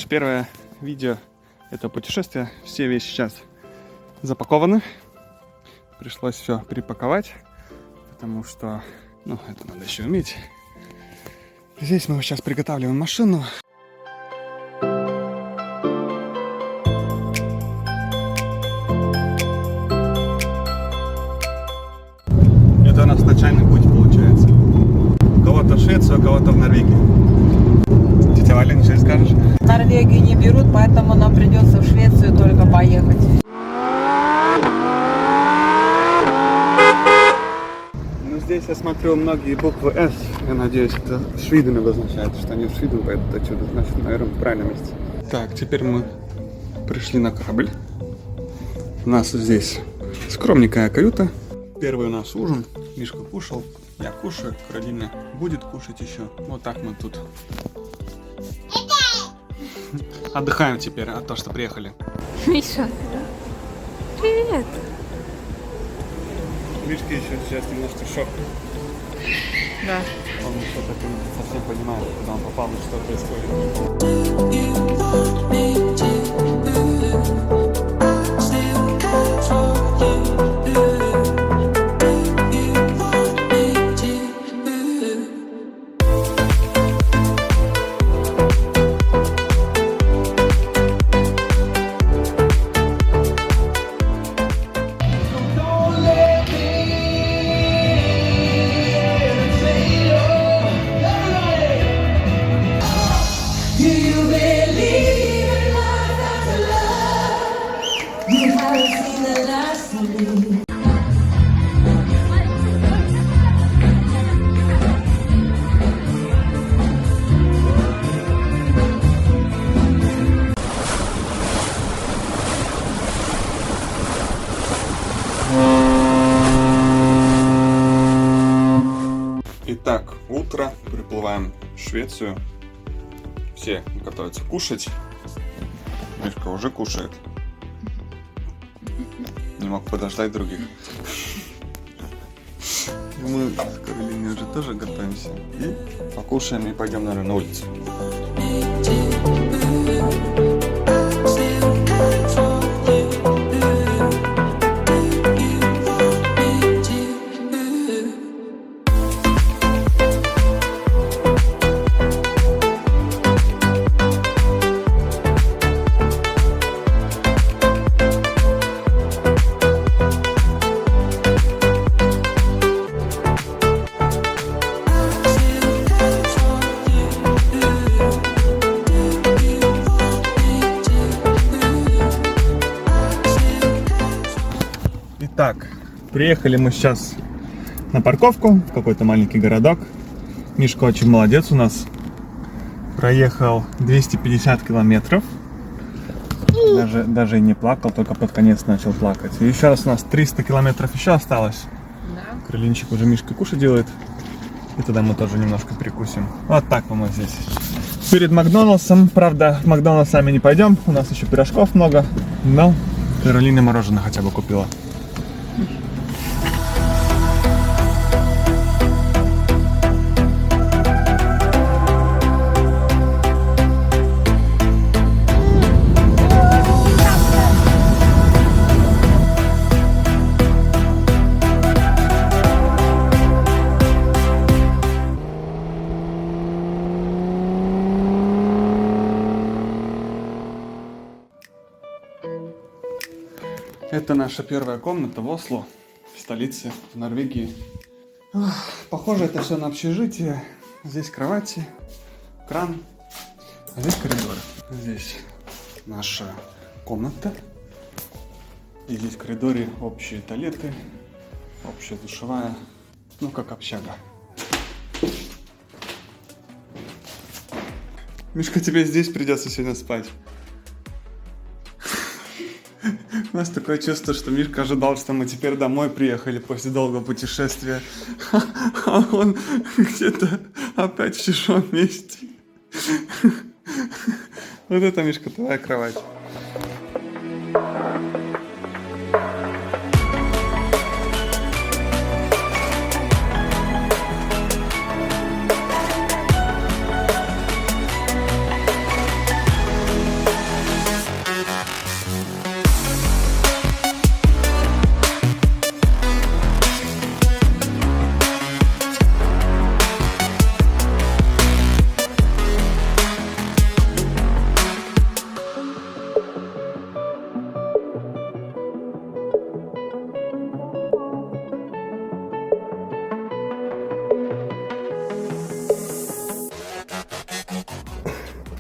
наше первое видео этого путешествия. Все вещи сейчас запакованы. Пришлось все припаковать, потому что, это надо еще уметь. Здесь мы сейчас приготавливаем машину. Это у нас начальный путь получается. У кого-то в Швецию, у кого-то в Норвегию. Тетя Валя, ничего не скажешь? Норвегию не берут, поэтому нам придется в Швецию только поехать. Здесь я смотрю многие буквы S. Я надеюсь, это Швиден обозначает, что они в Швиден поедут отсюда. Значит, наверное, в правильном месте. Так, теперь мы пришли на корабль. У нас здесь скромненькая каюта. Первый у нас ужин. Мишка кушал, я кушаю, Каролина будет кушать еще. Вот так мы тут отдыхаем теперь от того, что приехали. Миша, привет! Мишка еще сейчас немножко шок. Да. Он что-то не совсем понимает, куда он попал и что происходит. Итак, утро, приплываем в Швецию. Все готовятся кушать. Мишка уже кушает. Не мог подождать других. Мы с Каролиной уже тоже готовимся. И покушаем и пойдем, наверное, на улицу. Так, приехали мы сейчас на парковку в какой-то маленький городок. Мишка очень молодец у нас. Проехал 250 километров. Даже и не плакал, только под конец начал плакать. И еще раз у нас 300 километров еще осталось. Да. Крылинчик уже Мишка кушать делает. И туда мы тоже немножко прикусим. Вот так мы здесь. Перед Макдональдсом. Правда, в Макдональдс сами не пойдем. У нас еще пирожков много. Но Каролина мороженое хотя бы купила. Это наша первая комната в Осло, в столице, в Норвегии. Похоже, это все на общежитие. Здесь кровати, кран, а здесь коридор. Здесь наша комната. И здесь в коридоре общие туалеты, общая душевая, как общага. Мишка, тебе здесь придется сегодня спать. У нас такое чувство, что Мишка ожидал, что мы теперь домой приехали после долгого путешествия, а он где-то опять в чужом месте. Вот это, Мишка, твоя кровать.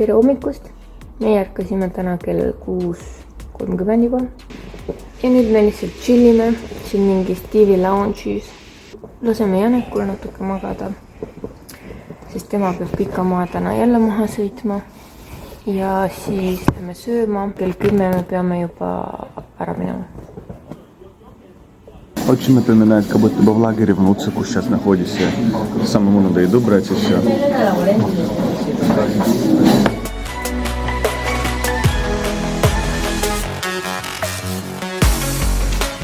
tere hommikust. Me ärkasime täna kell 6:30 juba. Ja nüüd me lihtsalt chillime siin mingis TV lounge'is. Laseme Janekul natuke magada, sest tema peab pika maa täna jälle maha sõitma. Ja siis lähme sööma. Kell 10 me peame juba ära minema. Очень напоминает, как будто бы в лагере в Нуцику сейчас находишься. Самому надо еду брать и все.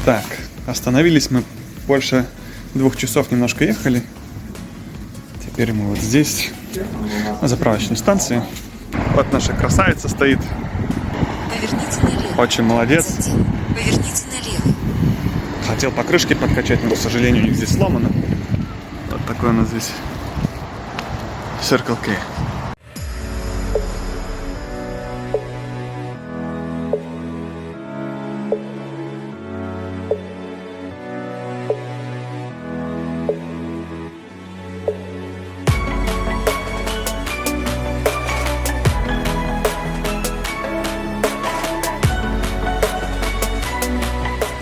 Так, остановились мы больше 2 часов, немножко ехали. Теперь мы вот здесь, на заправочной станции. Вот наша красавица стоит. Поверните налево. Очень молодец. Затем поверните налево. Хотел покрышки подкачать, но, к сожалению, у них здесь сломано. Вот такой у нас здесь Circle K.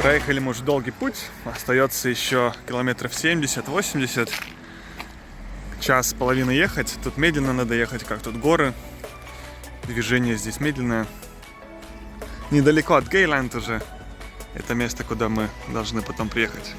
Проехали мы уже долгий путь, остается еще километров 70-80, час с половиной ехать, тут медленно надо ехать, как тут горы, движение здесь медленное. Недалеко от Гейленд уже, это место, куда мы должны потом приехать.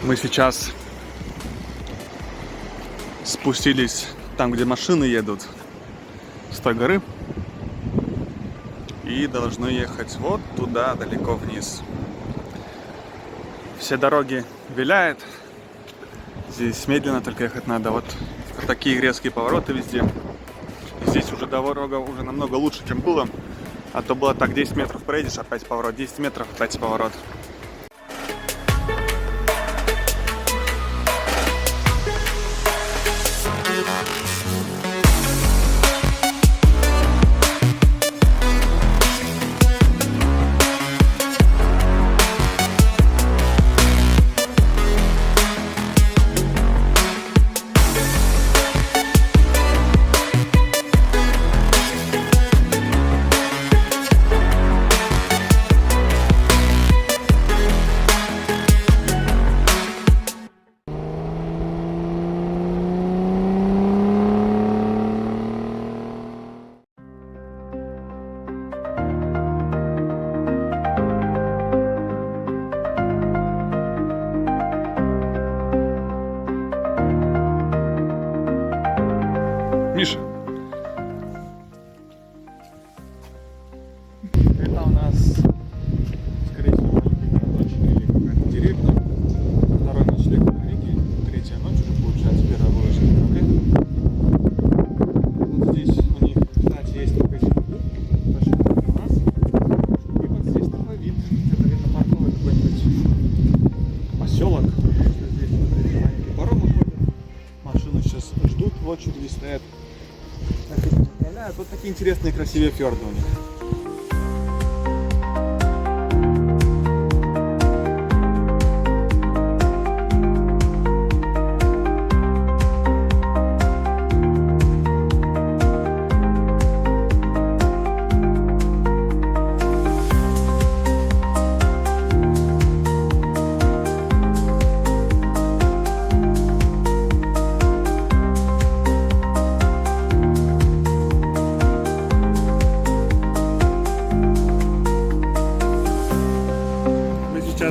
Мы сейчас спустились там, где машины едут, с той горы, и должны ехать вот туда, далеко вниз. Все дороги виляют, здесь медленно только ехать надо, вот такие резкие повороты везде. Здесь уже дорога уже намного лучше, чем было, а то было так: 10 метров проедешь, опять поворот, 10 метров, опять поворот. Миша. Это у нас, скорее всего, ночь или какая-то деревня. Второй ночлег в Норвегии. Третья ночь уже получается, первая вылазка на корабле. Вот здесь у них, кстати, есть такой клуб, точно как и у нас. И вот здесь такой вид. Это видно парковый какой-нибудь поселок. Здесь маленькие паромы ходят. Машины сейчас ждут, в очереди стоят. Вот такие интересные, красивые фьорды у них.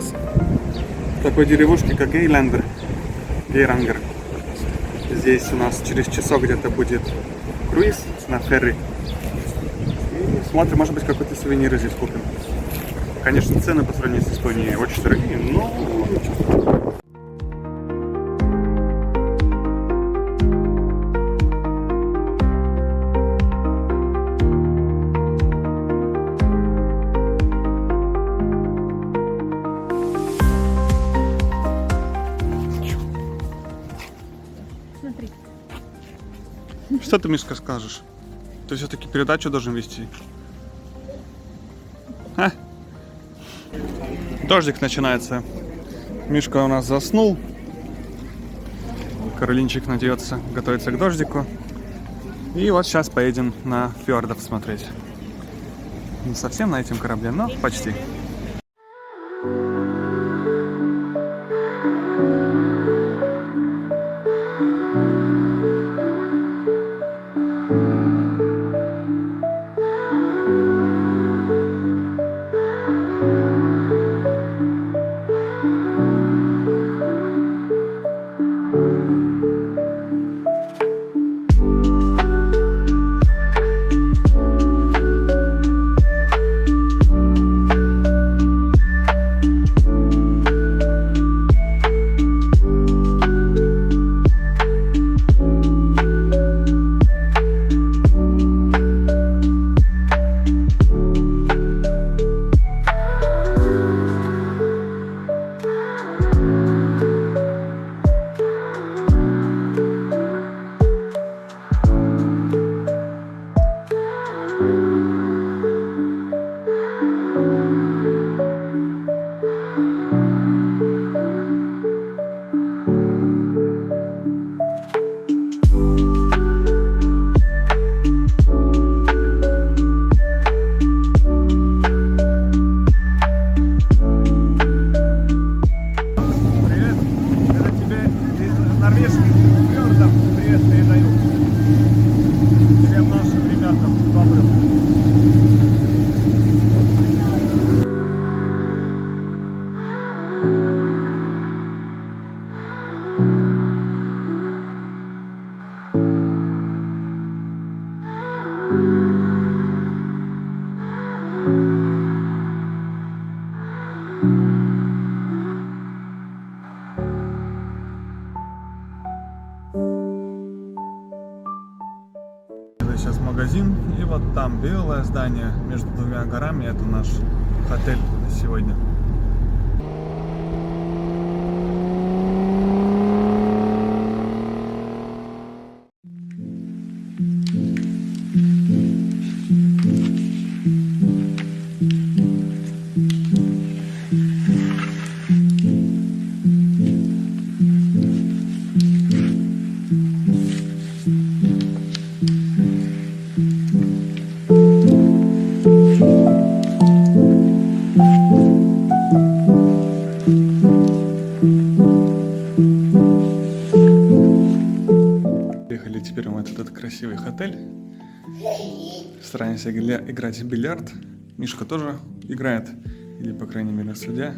сейчас в такой деревушке, как Гейландер, Гейрангер. Здесь у нас через часок где-то будет круиз на ферри. И смотрим, может быть, какой-то сувенир здесь купим. Конечно, цены по сравнению с Эстонией очень дорогие, но ничего. Что ты, Мишка, скажешь? Ты все-таки передачу должен вести. А? Дождик начинается. Мишка у нас заснул. Каролинчик надеется готовиться к дождику. И вот сейчас поедем на фьордов смотреть. Не совсем на этом корабле, но почти. Сейчас магазин, и вот там белое здание между двумя горами, это наш отель на сегодня. Приехали теперь в этот красивый отель. Стараемся играть в бильярд. Мишка тоже играет, или по крайней мере судья.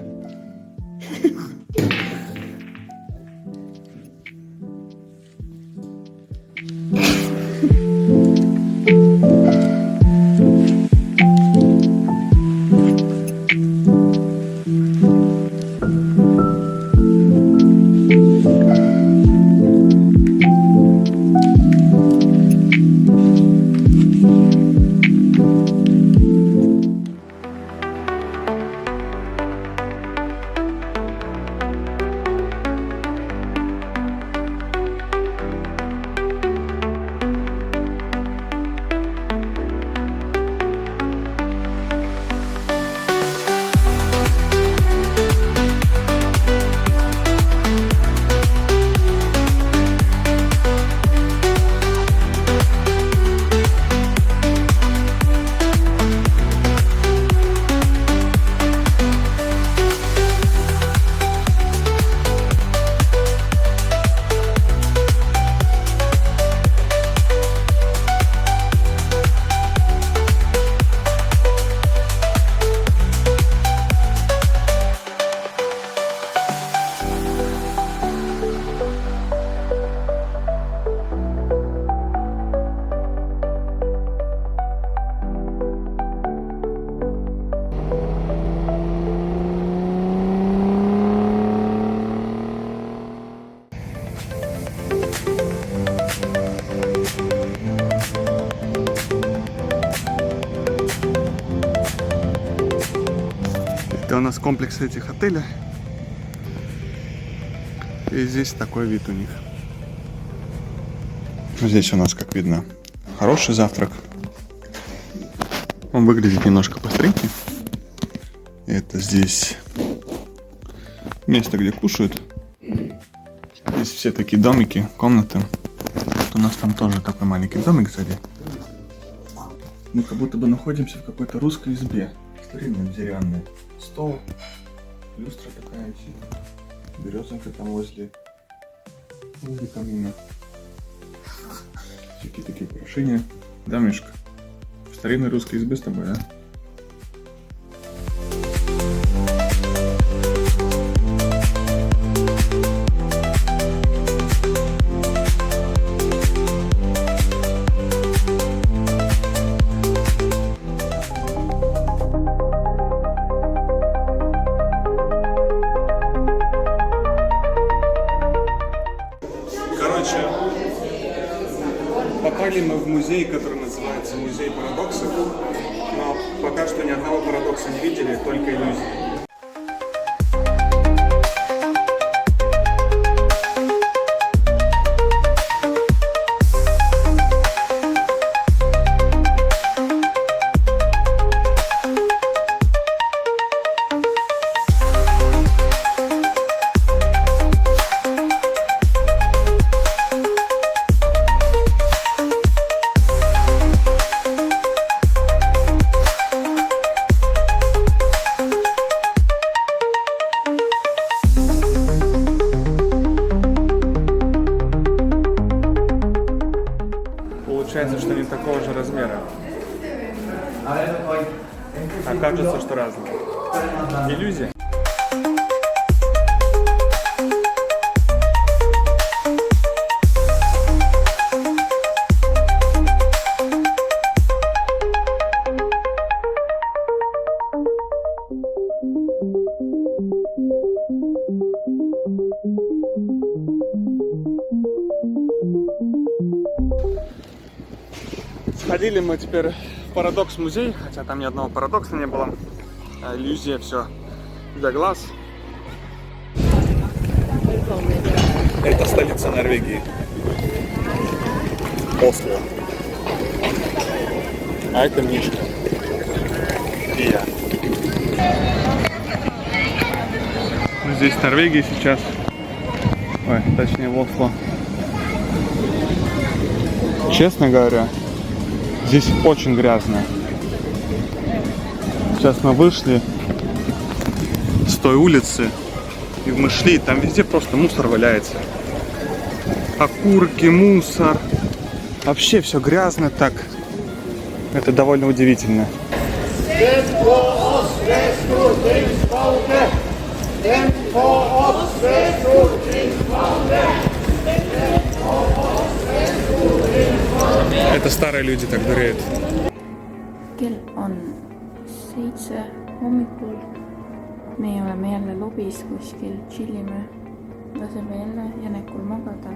Это у нас комплекс этих отелей. И здесь такой вид у них. Здесь у нас, как видно, хороший завтрак. Он выглядит немножко постренький. Это здесь место, где кушают. Здесь все такие домики, комнаты. Вот у нас там тоже такой маленький домик сзади. Мы как будто бы находимся в какой-то русской избе. Старинный деревянный стол, люстра такая висит, березонка там возле камина. Всякие такие украшения. Да, Мишка? В старинной русской избе с тобой, да? Короче, попали мы в музей, который называется Музей парадоксов, но пока что ни одного парадокса не видели, только иллюзии. Получается, что они такого же размера. А кажется, что разные. Иллюзия. Сходили мы теперь в парадокс-музей, хотя там ни одного парадокса не было. Иллюзия, все для глаз. Это столица Норвегии. Осло. А это Мишка. И я. Мы здесь в Норвегии сейчас. Ой, точнее в Осло. Честно говоря, здесь очень грязно. Сейчас мы вышли с той улицы, и мы шли, там везде просто мусор валяется. Окурки, мусор. Вообще все грязно так. Это довольно удивительно. Это старые люди так дуреют. Kell on 7 hommikul. Meie oleme jälle lobis kuskil, chillime, laseme jälle Janekul magada.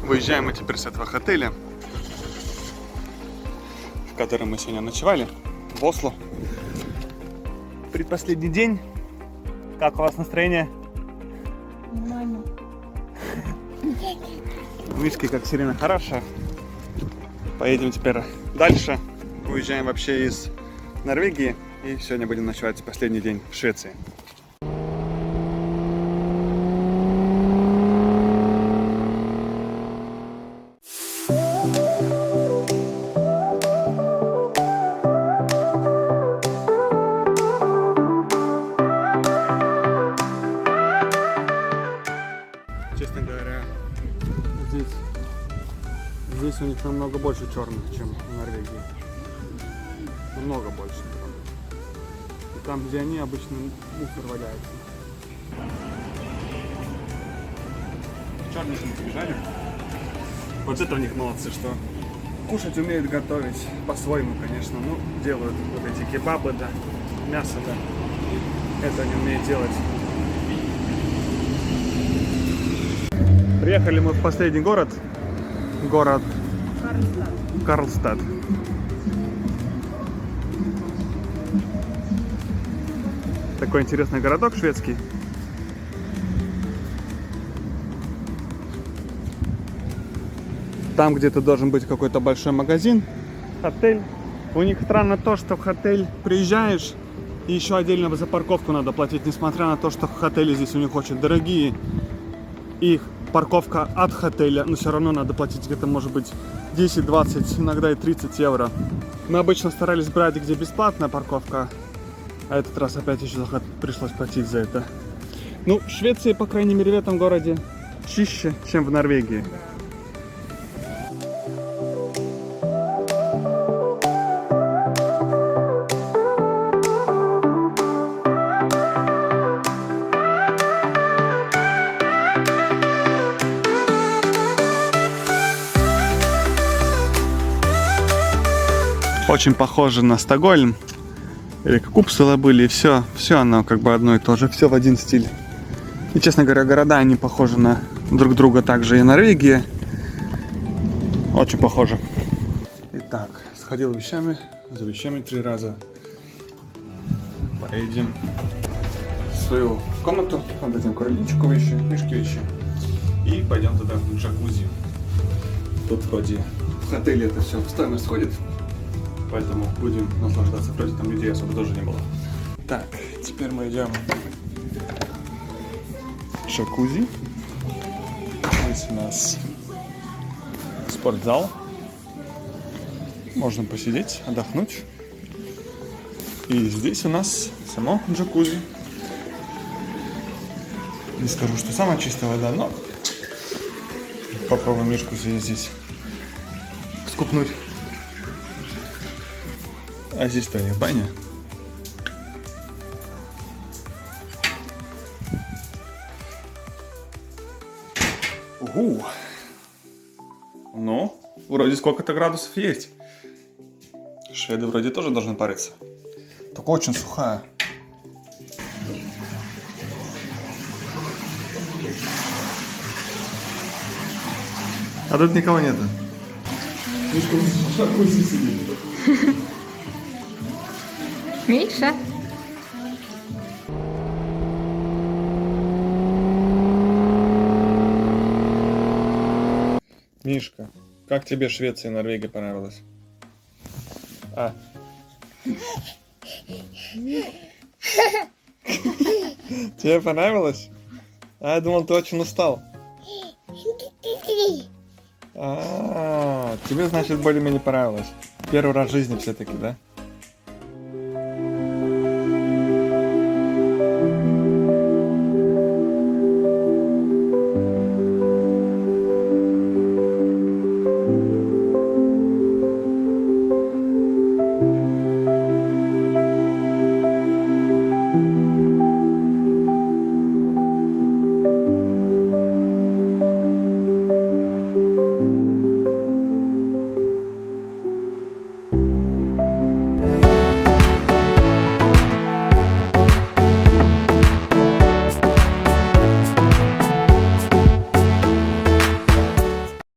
Выезжаем мы теперь с этого отеля, в котором мы сегодня ночевали, в Осло. Предпоследний день. Как у вас настроение? Нормально. Мишки, как Сирена, хорошая. Поедем теперь дальше. Уезжаем вообще из Норвегии. И сегодня будем ночевать последний день в Швеции. Честно говоря, здесь у них намного больше черных, чем в Норвегии. Намного больше. И там, где они, обычно мусор валяется. Черные не сбежали. Вот это у них молодцы, что кушать умеют готовить по-своему, конечно. Ну, делают вот эти кебабы, да, мясо, да. Это они умеют делать. Приехали мы в последний город. Город Карлстад. Такой интересный городок шведский. Там где-то должен быть какой-то большой магазин, отель. У них странно то, что в отель приезжаешь, и еще отдельно за парковку надо платить, несмотря на то, что отели здесь у них очень дорогие. Их парковка от отеля, но все равно надо платить где-то, может быть, 10, 20, иногда и 30 евро. Мы обычно старались брать, где бесплатная парковка, а этот раз опять еще пришлось платить за это. Ну, в Швеции, по крайней мере, в этом городе чище, чем в Норвегии. Очень похоже на Стокгольм. Или как Упсала были, и все оно как бы одно и то же, все в один стиль. И, честно говоря, города, они похожи на друг друга, также и Норвегия. Очень похожи. Итак, сходил за вещами 3 раза. Поедем в свою комнату, отдадим крылечку вещи, мишки вещи. И пойдем туда в джакузи. Тут вроде в отеле это все в стоимость входит. Поэтому будем наслаждаться. Вроде там людей особо тоже не было. Так, теперь мы идем в джакузи. Здесь у нас спортзал. Можно посидеть, отдохнуть. И здесь у нас само джакузи. Не скажу, что самая чистая вода, но попробуем мишку себе здесь скупнуть. А здесь-то не баня. Угу. Ну, вроде сколько-то градусов есть. Шведы вроде тоже должны париться. Только очень сухая. А тут никого нету. Миша. Мишка, как тебе Швеция и Норвегия понравилась? А? Тебе понравилось? А, я думал, ты очень устал. Тебе, значит, более-менее понравилось. Первый раз в жизни все-таки, да?